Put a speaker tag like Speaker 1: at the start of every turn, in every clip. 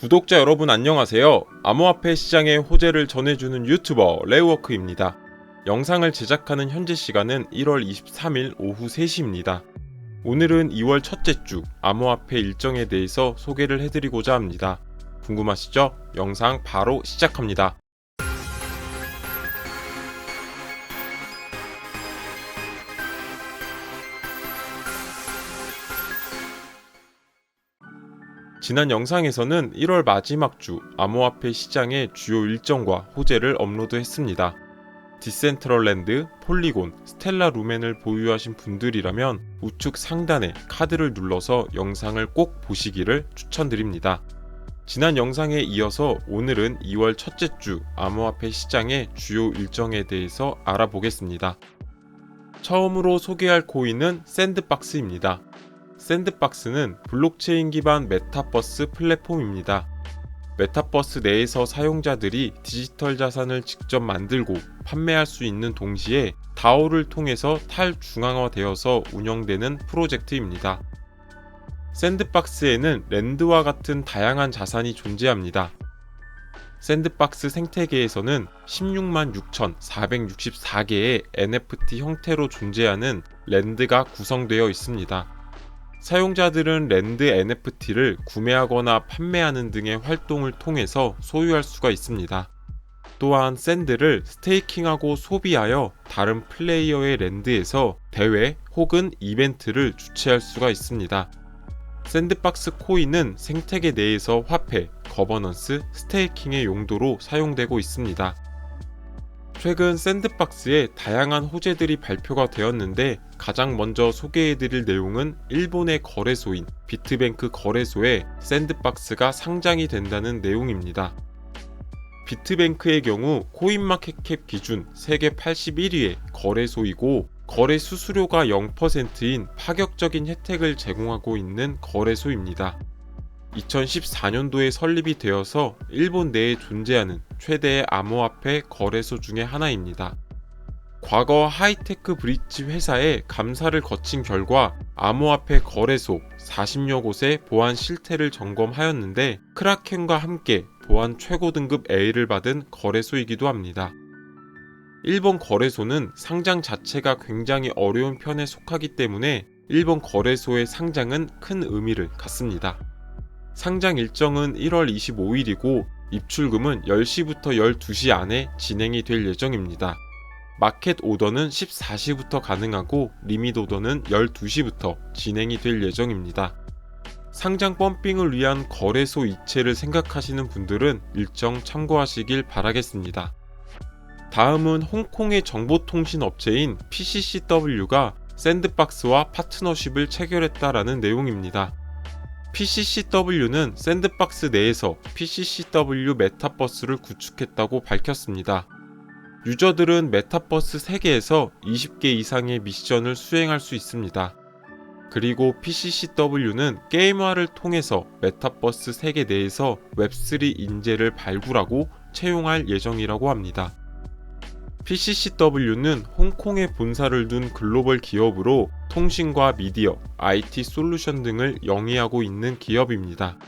Speaker 1: 구독자 여러분 안녕하세요. 암호화폐 시장의 호재를 전해주는 유튜버 레우워크입니다. 영상을 제작하는 현재 시간은 1월 23일 오후 3시입니다. 오늘은 2월 첫째 주 암호화폐 일정에 대해서 소개를 해드리고자 합니다. 궁금하시죠? 영상 바로 시작합니다. 지난 영상에서는 1월 마지막 주 암호화폐 시장의 주요 일정과 호재를 업로드했습니다. 디센트럴랜드, 폴리곤, 스텔라 루멘을 보유하신 분들이라면 우측 상단에 카드를 눌러서 영상을 꼭 보시기를 추천드립니다. 지난 영상에 이어서 오늘은 2월 첫째 주 암호화폐 시장의 주요 일정에 대해서 알아보겠습니다. 처음으로 소개할 코인은 샌드박스입니다. 샌드박스는 블록체인 기반 메타버스 플랫폼입니다. 메타버스 내에서 사용자들이 디지털 자산을 직접 만들고 판매할 수 있는 동시에 다오를 통해서 탈중앙화되어서 운영되는 프로젝트입니다. 샌드박스에는 랜드와 같은 다양한 자산이 존재합니다. 샌드박스 생태계에서는 16만 6,464개의 NFT 형태로 존재하는 랜드가 구성되어 있습니다. 사용자들은 랜드 NFT를 구매하거나 판매하는 등의 활동을 통해서 소유할 수가 있습니다. 또한 샌드를 스테이킹하고 소비하여 다른 플레이어의 랜드에서 대회 혹은 이벤트를 주최할 수가 있습니다. 샌드박스 코인은 생태계 내에서 화폐, 거버넌스, 스테이킹의 용도로 사용되고 있습니다. 최근 샌드박스에 다양한 호재들이 발표가 되었는데 가장 먼저 소개해드릴 내용은 일본의 거래소인 비트뱅크 거래소에 샌드박스가 상장이 된다는 내용입니다. 비트뱅크의 경우 코인마켓캡 기준 세계 81위의 거래소이고 거래 수수료가 0%인 파격적인 혜택을 제공하고 있는 거래소입니다. 2014년도에 설립이 되어서 일본 내에 존재하는 최대의 암호화폐 거래소 중의 하나입니다. 과거 하이테크 브릿지 회사의 감사를 거친 결과 암호화폐 거래소 40여 곳의 보안 실태를 점검하였는데 크라켄과 함께 보안 최고 등급 A를 받은 거래소이기도 합니다. 일본 거래소는 상장 자체가 굉장히 어려운 편에 속하기 때문에 일본 거래소의 상장은 큰 의미를 갖습니다. 상장 일정은 1월 25일이고 입출금은 10시부터 12시 안에 진행이 될 예정입니다. 마켓 오더는 14시부터 가능하고 리밋 오더는 12시부터 진행이 될 예정입니다. 상장 펌핑을 위한 거래소 이체를 생각하시는 분들은 일정 참고하시길 바라겠습니다. 다음은 홍콩의 정보통신 업체인 PCCW가 샌드박스와 파트너십을 체결했다라는 내용입니다. PCCW는 샌드박스 내에서 PCCW 메타버스를 구축했다고 밝혔습니다. 유저들은 메타버스 세계에서 20개 이상의 미션을 수행할 수 있습니다. 그리고 PCCW는 게임화를 통해서 메타버스 세계 내에서 웹3 인재를 발굴하고 채용할 예정이라고 합니다. PCCW는 홍콩에 본사를 둔 글로벌 기업으로 통신과 미디어, IT 솔루션 등을 영위하고 있는 기업입니다.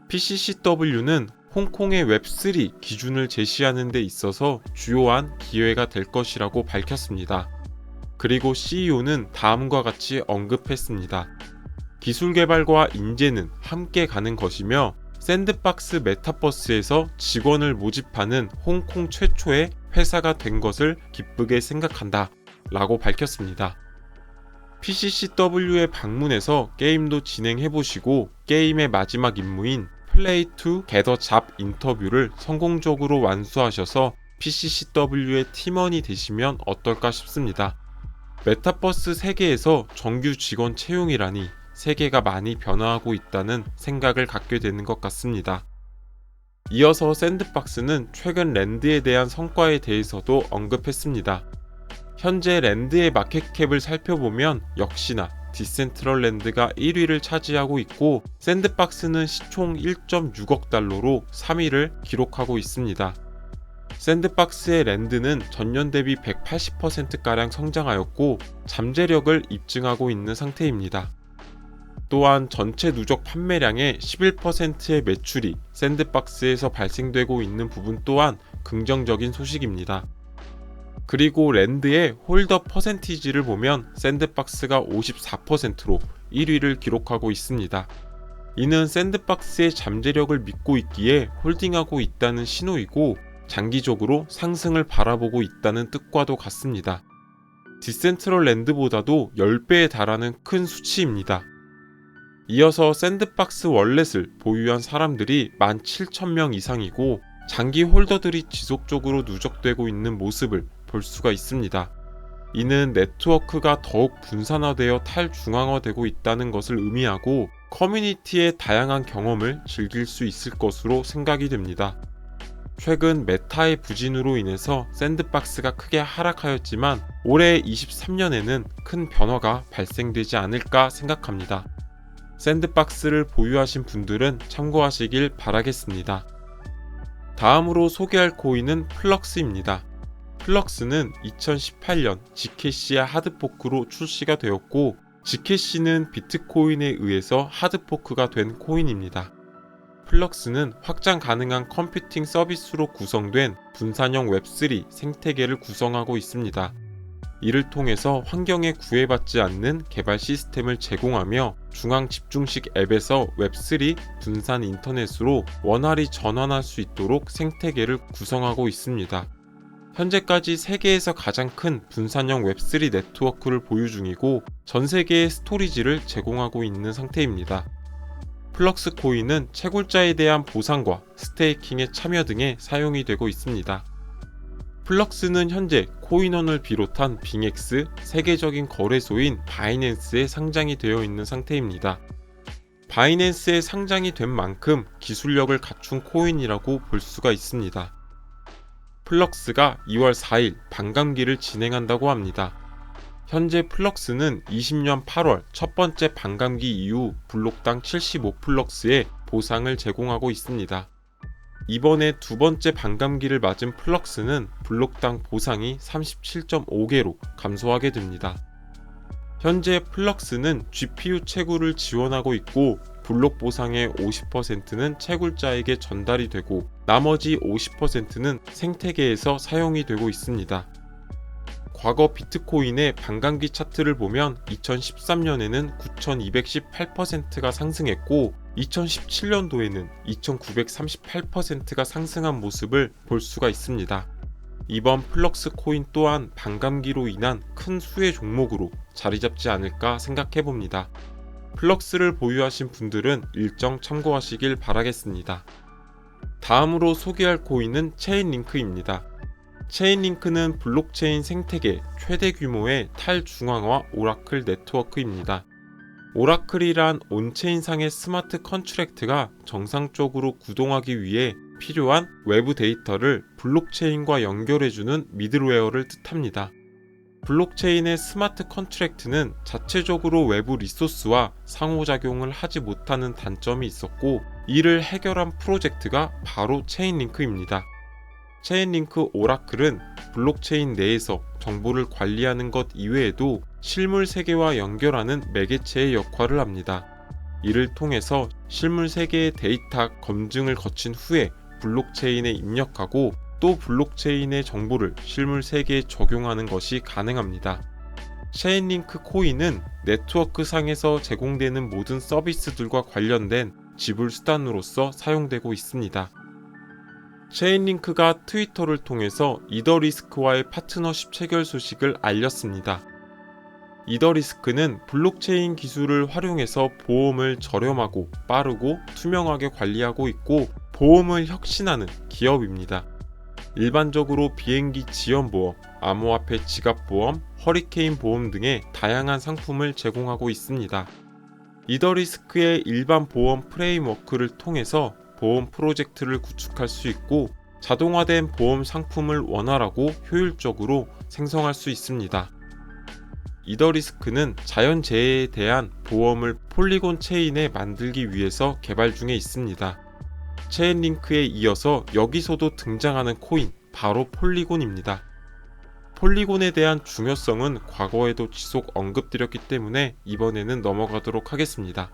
Speaker 1: PCCW는 홍콩의 웹3 기준을 제시하는 데 있어서 주요한 기회가 될 것이라고 밝혔습니다. 그리고 CEO는 다음과 같이 언급했습니다. 기술 개발과 인재는 함께 가는 것이며 샌드박스 메타버스에서 직원을 모집하는 홍콩 최초의 회사가 된 것을 기쁘게 생각한다 라고 밝혔습니다. PCCW에 방문해서 게임도 진행해보시고 게임의 마지막 임무인 플레이 투 게더 잡 인터뷰를 성공적으로 완수하셔서 PCCW의 팀원이 되시면 어떨까 싶습니다. 메타버스 세계에서 정규 직원 채용이라니 세계가 많이 변화하고 있다는 생각을 갖게 되는 것 같습니다. 이어서 샌드박스는 최근 랜드에 대한 성과에 대해서도 언급했습니다. 현재 랜드의 마켓캡을 살펴보면 역시나 디센트럴랜드가 1위를 차지하고 있고 샌드박스는 시총 1.6억 달러로 3위를 기록하고 있습니다. 샌드박스의 랜드는 전년 대비 180%가량 성장하였고 잠재력을 입증하고 있는 상태입니다. 또한 전체 누적 판매량의 11%의 매출이 샌드박스에서 발생되고 있는 부분 또한 긍정적인 소식입니다. 그리고 랜드의 홀더 퍼센티지를 보면 샌드박스가 54%로 1위를 기록하고 있습니다. 이는 샌드박스의 잠재력을 믿고 있기에 홀딩하고 있다는 신호이고 장기적으로 상승을 바라보고 있다는 뜻과도 같습니다. 디센트럴랜드보다도 10배에 달하는 큰 수치입니다. 이어서 샌드박스 월렛을 보유한 사람들이 17,000명 이상이고 장기 홀더들이 지속적으로 누적되고 있는 모습을 볼 수가 있습니다. 이는 네트워크가 더욱 분산화되어 탈중앙화되고 있다는 것을 의미하고 커뮤니티의 다양한 경험을 즐길 수 있을 것으로 생각이 됩니다. 최근 메타의 부진으로 인해서 샌드박스가 크게 하락하였지만 올해 23년에는 큰 변화가 발생되지 않을까 생각합니다. 샌드박스를 보유하신 분들은 참고하시길 바라겠습니다. 다음으로 소개할 코인은 플럭스입니다. 플럭스는 2018년 지캐시아 하드포크로 출시가 되었고 지캐시는 비트코인에 의해서 하드포크가 된 코인입니다. 플럭스는 확장 가능한 컴퓨팅 서비스로 구성된 분산형 웹3 생태계를 구성하고 있습니다. 이를 통해서 환경에 구애받지 않는 개발 시스템을 제공하며 중앙 집중식 앱에서 웹3 분산 인터넷으로 원활히 전환할 수 있도록 생태계를 구성하고 있습니다. 현재까지 세계에서 가장 큰 분산형 웹3 네트워크를 보유 중이고 전 세계의 스토리지를 제공하고 있는 상태입니다. 플럭스 코인은 채굴자에 대한 보상과 스테이킹의 참여 등에 사용이 되고 있습니다. 플럭스는 현재 코인원을 비롯한 빙엑스, 세계적인 거래소인 바이낸스에 상장이 되어 있는 상태입니다. 바이낸스에 상장이 된 만큼 기술력을 갖춘 코인이라고 볼 수가 있습니다. 플럭스가 2월 4일 반감기를 진행한다고 합니다. 현재 플럭스는 20년 8월 첫 번째 반감기 이후 블록당 75플럭스의 보상을 제공하고 있습니다. 이번에 두 번째 반감기를 맞은 플럭스는 블록당 보상이 37.5개로 감소하게 됩니다. 현재 플럭스는 GPU 채굴을 지원하고 있고 블록 보상의 50%는 채굴자에게 전달이 되고 나머지 50%는 생태계에서 사용이 되고 있습니다. 과거 비트코인의 반감기 차트를 보면 2013년에는 9218%가 상승했고 2017년도에는 2938%가 상승한 모습을 볼 수가 있습니다. 이번 플럭스 코인 또한 반감기로 인한 큰 수혜 종목으로 자리 잡지 않을까 생각해봅니다. 플럭스를 보유하신 분들은 일정 참고하시길 바라겠습니다. 다음으로 소개할 코인은 체인링크입니다. 체인링크는 블록체인 생태계 최대 규모의 탈중앙화 오라클 네트워크입니다. 오라클이란 온체인상의 스마트 컨트랙트가 정상적으로 구동하기 위해 필요한 외부 데이터를 블록체인과 연결해주는 미들웨어를 뜻합니다. 블록체인의 스마트 컨트랙트는 자체적으로 외부 리소스와 상호작용을 하지 못하는 단점이 있었고 이를 해결한 프로젝트가 바로 체인링크입니다. 체인링크 오라클은 블록체인 내에서 정보를 관리하는 것 이외에도 실물 세계와 연결하는 매개체의 역할을 합니다. 이를 통해서 실물 세계의 데이터 검증을 거친 후에 블록체인에 입력하고 또 블록체인의 정보를 실물 세계에 적용하는 것이 가능합니다. 체인링크 코인은 네트워크 상에서 제공되는 모든 서비스들과 관련된 지불 수단으로서 사용되고 있습니다. 체인링크가 트위터를 통해서 이더리스크와의 파트너십 체결 소식을 알렸습니다. 이더리스크는 블록체인 기술을 활용해서 보험을 저렴하고 빠르고 투명하게 관리하고 있고 보험을 혁신하는 기업입니다. 일반적으로 비행기 지연보험, 암호화폐 지갑보험, 허리케인 보험 등의 다양한 상품을 제공하고 있습니다. 이더리스크의 일반 보험 프레임워크를 통해서 보험 프로젝트를 구축할 수 있고 자동화된 보험 상품을 원활하고 효율적으로 생성할 수 있습니다. 이더리스크는 자연재해에 대한 보험을 폴리곤 체인에 만들기 위해서 개발 중에 있습니다. 체인링크에 이어서 여기서도 등장하는 코인 바로 폴리곤입니다. 폴리곤에 대한 중요성은 과거에도 지속 언급드렸기 때문에 이번에는 넘어가도록 하겠습니다.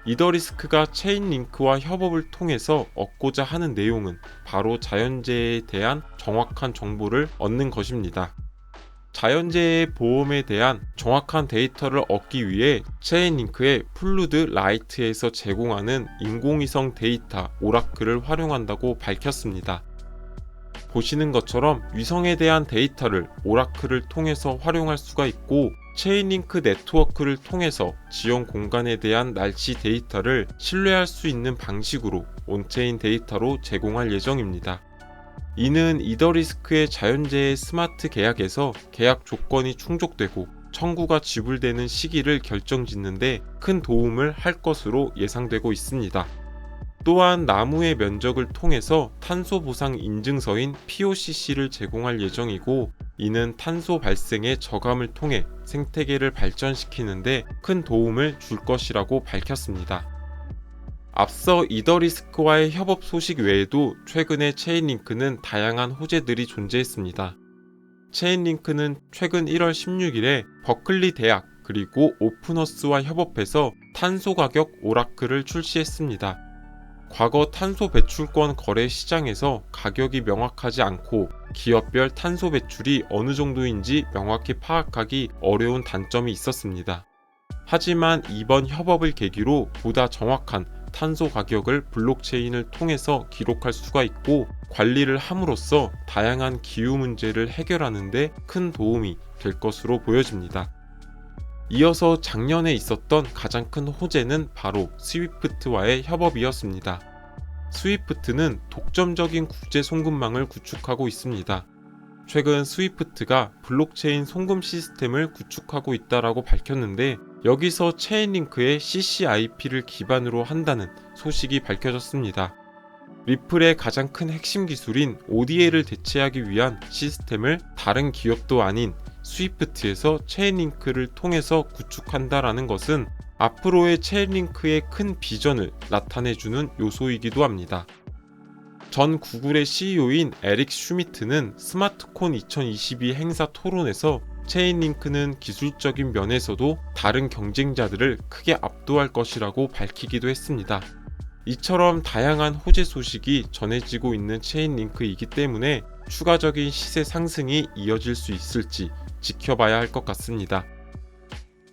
Speaker 1: 이더리스크가 체인링크와 협업을 통해서 얻고자 하는 내용은 바로 자연재해에 대한 정확한 정보를 얻는 것입니다. 자연재해 보험에 대한 정확한 데이터를 얻기 위해 체인링크의 플루드 라이트에서 제공하는 인공위성 데이터 오라클을 활용한다고 밝혔습니다. 보시는 것처럼 위성에 대한 데이터를 오라클을 통해서 활용할 수가 있고, 체인링크 네트워크를 통해서 지형 공간에 대한 날씨 데이터를 신뢰할 수 있는 방식으로 온체인 데이터로 제공할 예정입니다. 이는 이더리스크의 자연재해 스마트 계약에서 계약 조건이 충족되고 청구가 지불되는 시기를 결정짓는데 큰 도움을 할 것으로 예상되고 있습니다. 또한 나무의 면적을 통해서 탄소 보상 인증서인 POCC를 제공할 예정이고, 이는 탄소 발생의 저감을 통해 생태계를 발전시키는데 큰 도움을 줄 것이라고 밝혔습니다. 앞서 이더리스크와의 협업 소식 외에도 최근에 체인링크는 다양한 호재들이 존재했습니다. 체인링크는 최근 1월 16일에 버클리 대학 그리고 오픈어스와 협업해서 탄소 가격 오라클을 출시했습니다. 과거 탄소 배출권 거래 시장에서 가격이 명확하지 않고 기업별 탄소 배출이 어느 정도인지 명확히 파악하기 어려운 단점이 있었습니다. 하지만 이번 협업을 계기로 보다 정확한 탄소 가격을 블록체인을 통해서 기록할 수가 있고, 관리를 함으로써 다양한 기후 문제를 해결하는 데 큰 도움이 될 것으로 보여집니다. 이어서 작년에 있었던 가장 큰 호재는 바로 스위프트와의 협업이었습니다. 스위프트는 독점적인 국제 송금망을 구축하고 있습니다. 최근 스위프트가 블록체인 송금 시스템을 구축하고 있다라고 밝혔는데, 여기서 체인링크의 CCIP를 기반으로 한다는 소식이 밝혀졌습니다. 리플의 가장 큰 핵심 기술인 ODA를 대체하기 위한 시스템을 다른 기업도 아닌 스위프트에서 체인링크를 통해서 구축한다라는 것은 앞으로의 체인링크의 큰 비전을 나타내주는 요소이기도 합니다. 전 구글의 CEO인 에릭 슈미트는 스마트콘 2022 행사 토론에서 체인링크는 기술적인 면에서도 다른 경쟁자들을 크게 압도할 것이라고 밝히기도 했습니다. 이처럼 다양한 호재 소식이 전해지고 있는 체인링크이기 때문에 추가적인 시세 상승이 이어질 수 있을지 지켜봐야 할 것 같습니다.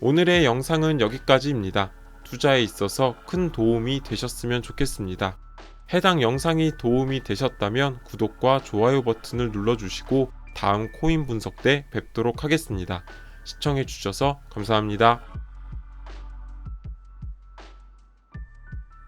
Speaker 1: 오늘의 영상은 여기까지입니다. 투자에 있어서 큰 도움이 되셨으면 좋겠습니다. 해당 영상이 도움이 되셨다면 구독과 좋아요 버튼을 눌러주시고 다음 코인 분석 때 뵙도록 하겠습니다. 시청해주셔서 감사합니다.